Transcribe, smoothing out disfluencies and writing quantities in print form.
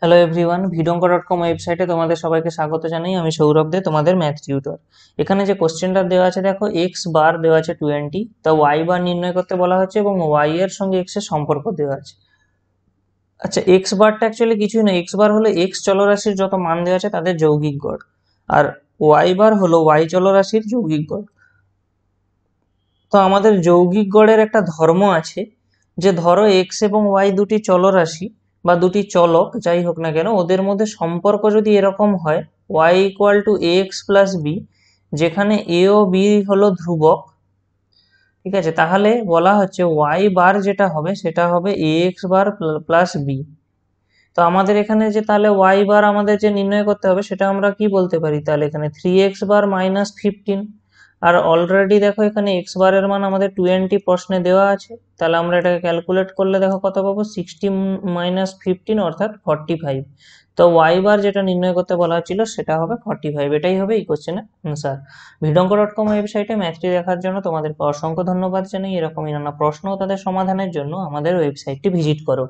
Hello everyone, ভিডঙ্ক.কম ওয়েবসাইটে তোমাদের সবাইকে স্বাগত জানাই। আমি সৌরভ দে, তোমাদের ম্যাথ টিউটর। এখানে যে কোশ্চেনটা দেওয়া আছে দেখো, এক্স বার দেওয়া আছে 20, তা ওয়াই বার নির্ণয় করতে বলা হচ্ছে এবং ওয়াই এর সঙ্গে এক্স এর সম্পর্ক দেওয়া আছে। আচ্ছা, এক্স বারটা অ্যাকচুয়ালি কিছুই না, এক্স বার হলো এক্স চলরাশির যত মান দেওয়া আছে তাদের যৌগিক গড়, আর ওয়াই বার হলো ওয়াই চলরাশির যৌগিক গড়। তো আমাদের যৌগিক গড়ের একটা ধর্ম আছে যে ধরো এক্স এবং ওয়াই দুটি চলরাশি বা দুটি চলক যাই হোক না কেন, ওদের মধ্যে সম্পর্ক যদি এরকম হয় Y equal to A X plus B, যেখানে এ ও বি হলো ধ্রুবক, ঠিক আছে, তাহলে বলা হচ্ছে ওয়াই বার যেটা হবে সেটা হবে এ এক্স বার প্লাস বি। তো আমাদের এখানে যে তাহলে ওয়াই বার আমাদের যে নির্ণয় করতে হবে সেটা আমরা কি বলতে পারি, তাহলে এখানে 3x বার মাইনাস 15। আর অলরেডি দেখো এখানে এক্স বারের মান আমাদের 20 প্রশ্নে দেওয়া আছে, তাহলে আমরা এটাকে ক্যালকুলেট করলে দেখো কত পাবো, 60 মাইনাস 15 অর্থাৎ 45। তো ওয়াই বার যেটা নির্ণয় করতে বলা হচ্ছিল সেটা হবে 45, এটাই হবে এই কোশ্চেনের অ্যান্সার। ভিডঙ্ক.কম ওয়েবসাইটে ম্যাথটি দেখার জন্য তোমাদেরকে অসংখ্য ধন্যবাদ জানাই। এরকমই নানা প্রশ্ন ও তাদের সমাধানের জন্য আমাদের ওয়েবসাইটটি ভিজিট করো।